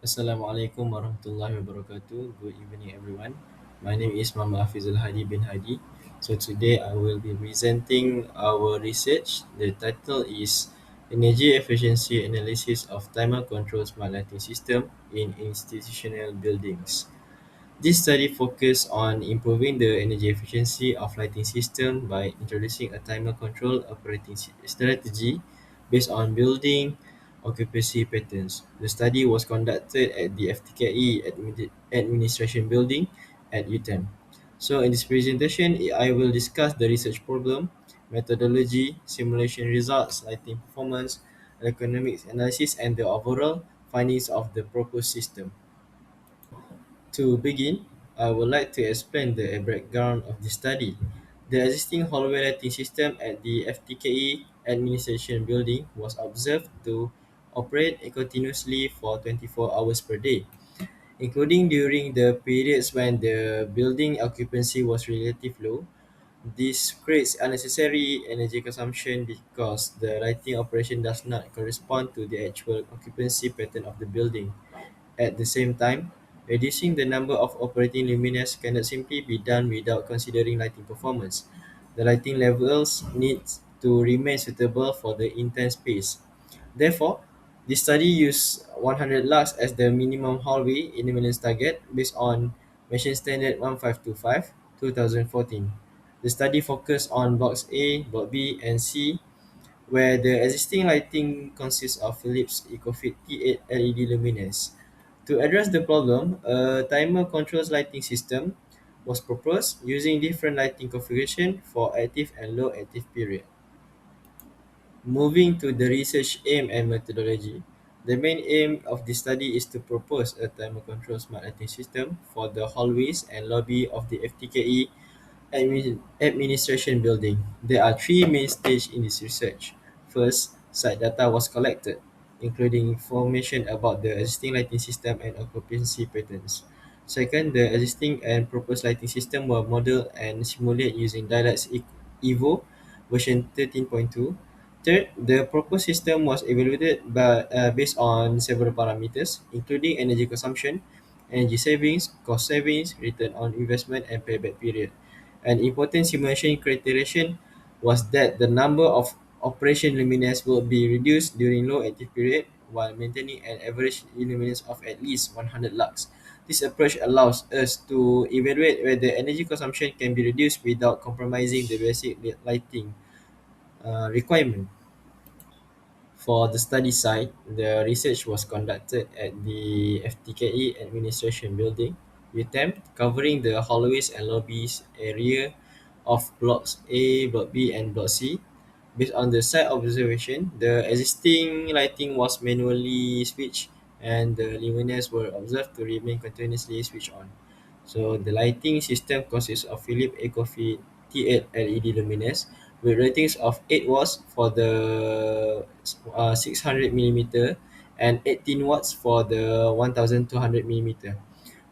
Assalamualaikum warahmatullahi wabarakatuh. Good evening, everyone. My name is Mama Hafiyzul Hadi bin Hadi. So today I will be presenting our research. The title is Energy Efficiency Analysis of Timer Control Smart Lighting System in Institutional Buildings. This study focused on improving the energy efficiency of lighting system by introducing a timer control operating strategy based on building occupancy patterns. The study was conducted at the FTKE Administration Building at UTEM. So in this presentation, I will discuss the research problem, methodology, simulation results, lighting performance, economics analysis, and the overall findings of the proposed system. To begin, I would like to explain the background of the study. The existing hallway lighting system at the FTKE administration building was observed to operate continuously for 24 hours per day, including during the periods when the building occupancy was relatively low. This creates unnecessary energy consumption because the lighting operation does not correspond to the actual occupancy pattern of the building. At the same time, reducing the number of operating luminaires cannot simply be done without considering lighting performance. The lighting levels need to remain suitable for the intense space. Therefore, the study used 100 lux as the minimum hallway illuminance target based on Machine Standard 1525 2014. The study focused on Blocks A, Block B, and C, where the existing lighting consists of Philips EcoFit T8 LED luminaires. To address the problem, a timer controls lighting system was proposed using different lighting configuration for active and low active period. Moving to the research aim and methodology, the main aim of the study is to propose a timer control smart lighting system for the hallways and lobby of the FTKE administration building. There are three main stages in this research. First, site data was collected, including information about the existing lighting system and occupancy patterns. Second, the existing and proposed lighting system were modeled and simulated using Dialux Evo version 13.2. Third, the proposed system was evaluated based on several parameters, including energy consumption, energy savings, cost savings, return on investment, and payback period. An important simulation criterion was that the number of operation luminaires will be reduced during low active period while maintaining an average luminance of at least 100 lux. This approach allows us to evaluate whether energy consumption can be reduced without compromising the basic lighting requirement. For the study site, the research was conducted at the FTKE Administration Building, UTEM, covering the hallways and lobbies area of Blocks A, Block B, and Block C. Based on the site observation, the existing lighting was manually switched and the luminaires were observed to remain continuously switched on. So the lighting system consists of Philips EcoFit T8 LED luminaires with ratings of 8 watts for the 600 millimeter and 18 watts for the 1200 millimeter.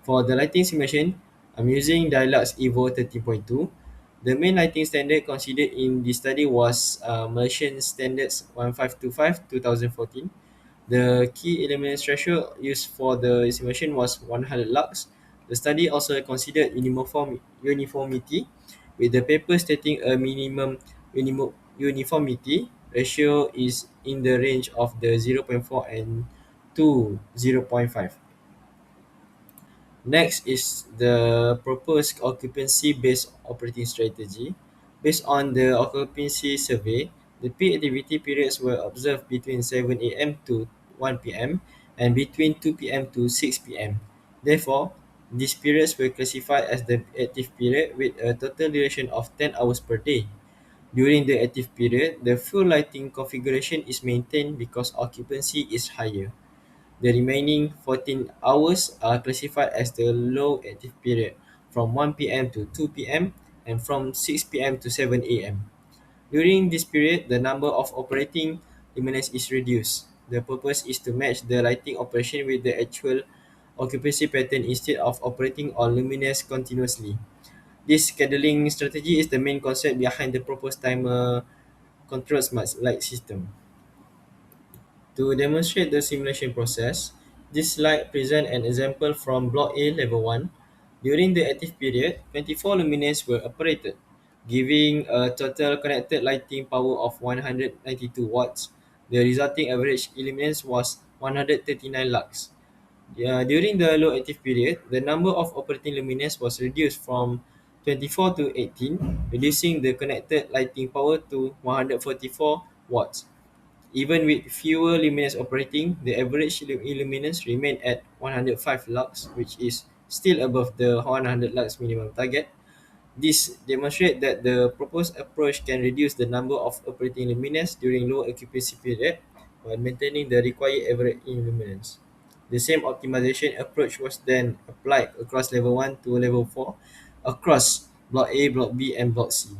For the lighting simulation, I'm using Dialux Evo 13.2. The main lighting standard considered in the study was Malaysian Standards 1525 2014. The key illuminance threshold used for the simulation was 100 lux. The study also considered uniformity, with the paper stating a uniformity ratio is in the range of the zero point 0.4 and to 0.5. Next is the proposed occupancy-based operating strategy. Based on the occupancy survey, the peak activity periods were observed between 7 a.m. to 1 p.m. and between 2 p.m. to 6 p.m. Therefore, these periods were classified as the active period with a total duration of 10 hours per day. During the active period, the full lighting configuration is maintained because occupancy is higher. The remaining 14 hours are classified as the low active period from 1 p.m. to 2 p.m. and from 6 p.m. to 7 a.m. During this period, the number of operating luminaires is reduced. The purpose is to match the lighting operation with the actual occupancy pattern instead of operating all luminaires continuously. This scheduling strategy is the main concept behind the proposed timer control smart light system. To demonstrate the simulation process, This slide presents an example from Block A Level 1. During the active period, 24 luminaires were operated, giving a total connected lighting power of 192 watts. The resulting average illuminance was 139 lux. During the low active period, the number of operating luminaires was reduced from 24 to 18, reducing the connected lighting power to 144 watts. Even with fewer luminaires operating, the average illuminance remained at 105 lux, which is still above the 100 lux minimum target. This demonstrates that the proposed approach can reduce the number of operating luminaires during low occupancy period while maintaining the required average illuminance. The same optimization approach was then applied across level 1 to level 4 across Block A, Block B, and Block C.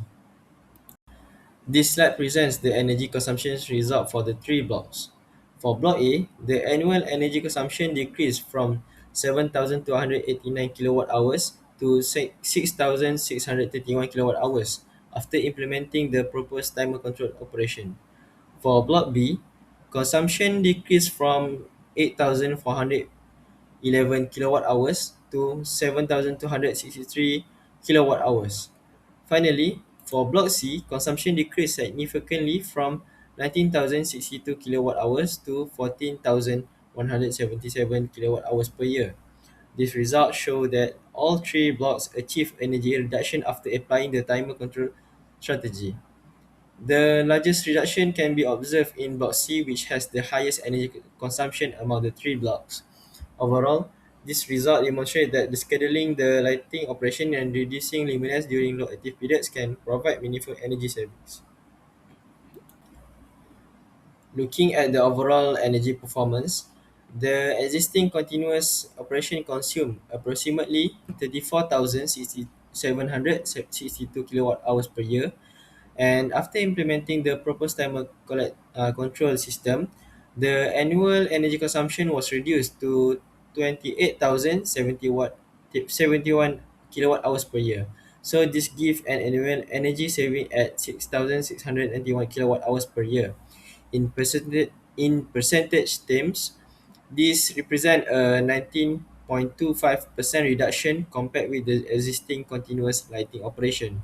This slide presents the energy consumption result for the three blocks. For Block A, the annual energy consumption decreased from 7,289 kilowatt hours to 6,631 kilowatt hours after implementing the proposed timer control operation. For Block B, consumption decreased from 8,411 kilowatt hours to 7,263 kilowatt hours. Finally, for Block C, consumption decreased significantly from 19,062 kilowatt hours to 14,177 kilowatt hours per year. These results show that all three blocks achieved energy reduction after applying the timer control strategy. The largest reduction can be observed in Block C, which has the highest energy consumption among the three blocks. Overall, this result demonstrates that the scheduling the lighting operation and reducing luminance during low active periods can provide meaningful energy savings. Looking at the overall energy performance, the existing continuous operation consumed approximately 34,762 kilowatt hours per year. And after implementing the proposed control system, the annual energy consumption was reduced to 71 kilowatt hours per year. So this gives an annual energy saving at 6,691 kilowatt hours per year. In percentage terms, this represent a 19.25% reduction compared with the existing continuous lighting operation.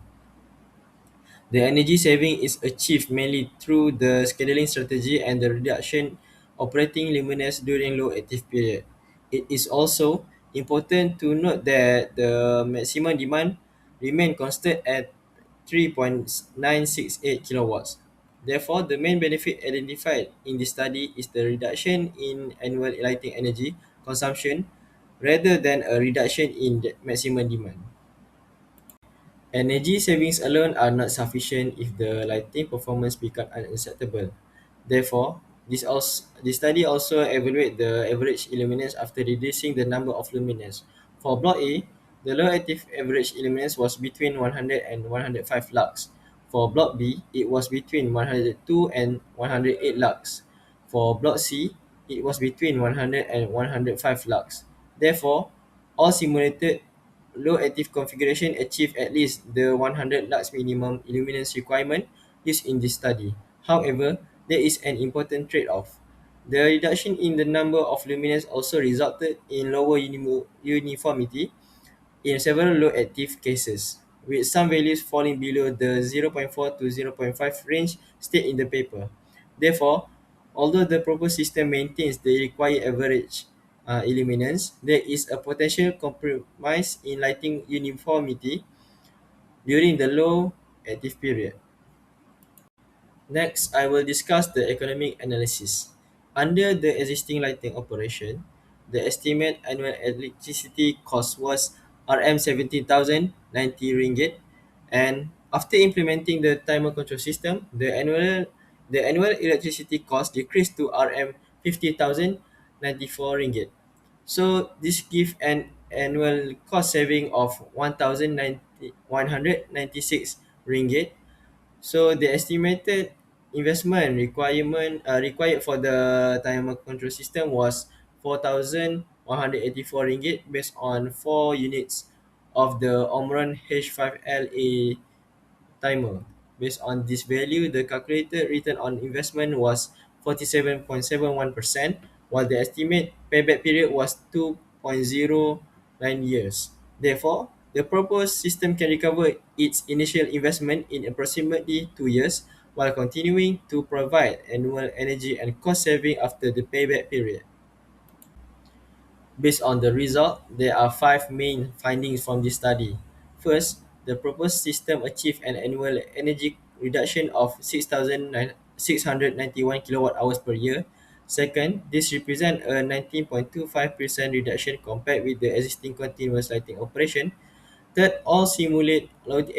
The energy saving is achieved mainly through the scheduling strategy and the reduction operating luminance during low active period. It is also important to note that the maximum demand remain constant at 3.968 kilowatts. Therefore, the main benefit identified in this study is the reduction in annual lighting energy consumption rather than a reduction in the maximum demand. Energy savings alone are not sufficient if the lighting performance becomes unacceptable. Therefore, this study also evaluate the average illuminance after reducing the number of luminaires. For Block A, the low active average illuminance was between 100 and 105 lux. For Block B, it was between 102 and 108 lux. For Block C, it was between 100 and 105 lux. Therefore, all simulated low active configuration achieve at least the 100 lux minimum illuminance requirement used in this study. However, there is an important trade-off. The reduction in the number of luminance also resulted in lower uniformity in several low active cases, with some values falling below the zero point 0.4 to zero point 0.5 range stated in the paper. Therefore, although the proposed system maintains the required average illuminance, there is a potential compromise in lighting uniformity during the low active period. Next, I will discuss the economic analysis. Under the existing lighting operation, the estimated annual electricity cost was RM17,090 and after implementing the timer control system, the annual electricity cost decreased to RM50,094. So this gives an annual cost saving of 1,196 ringgit. So the estimated investment required for the timer control system was 4,184 ringgit based on 4 units of the Omron H5LA timer. Based on this value, the calculated return on investment was 47.71%, while the estimate payback period was 2.09 years. Therefore, the proposed system can recover its initial investment in approximately 2 years while continuing to provide annual energy and cost saving after the payback period. Based on the result, there are five main findings from this study. First, the proposed system achieved an annual energy reduction of 6,691 kilowatt hours per year. Second, this represents a 19.25% reduction compared with the existing continuous lighting operation. Third, all simulate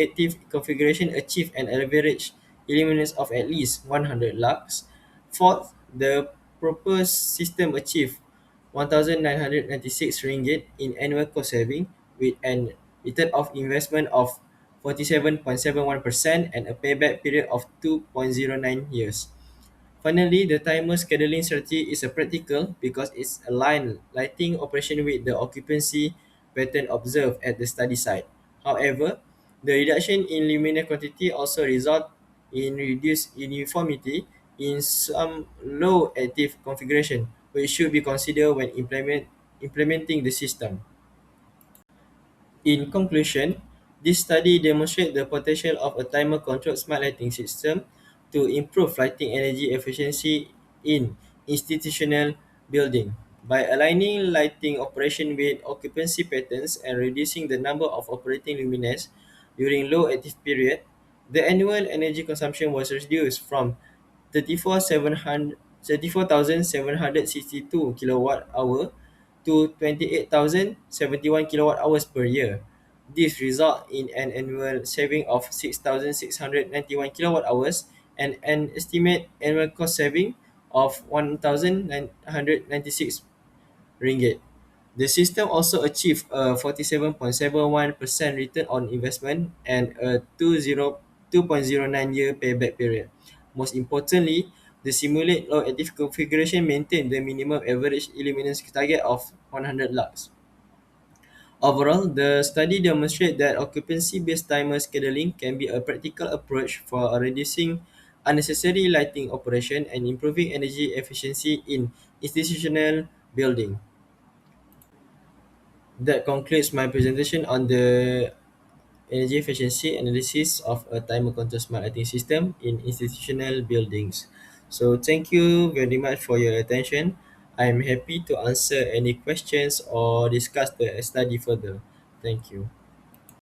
active configuration achieve an average illuminance of at least 100 lux. Fourth, the proposed system achieve 1,996 ringgit in annual cost saving with an return of investment of 47.71% and a payback period of 2.09 years. Finally, the timer scheduling strategy is a practical because it's aligned lighting operation with the occupancy pattern observed at the study site. However, the reduction in luminous quantity also result in reduced uniformity in some low active configuration, which should be considered when implementing the system. In conclusion, this study demonstrates the potential of a timer-controlled smart lighting system to improve lighting energy efficiency in institutional building. By aligning lighting operation with occupancy patterns and reducing the number of operating luminaires during low active period, the annual energy consumption was reduced from 34,762 kilowatt hour to 28,071 kilowatt hours per year. This result in an annual saving of 6,691 kilowatt hours and an estimate annual cost saving of 1,996 ringgit. The system also achieved a 47.71% return on investment and a 2.09 year payback period. Most importantly, the simulate low active configuration maintained the minimum average illuminance target of 100 lux. Overall, the study demonstrates that occupancy-based timer scheduling can be a practical approach for reducing unnecessary lighting operation and improving energy efficiency in institutional building. That concludes my presentation on the energy efficiency analysis of a timer control smart lighting system in institutional buildings. So thank you very much for your attention. I'm happy to answer any questions or discuss the study further. Thank you.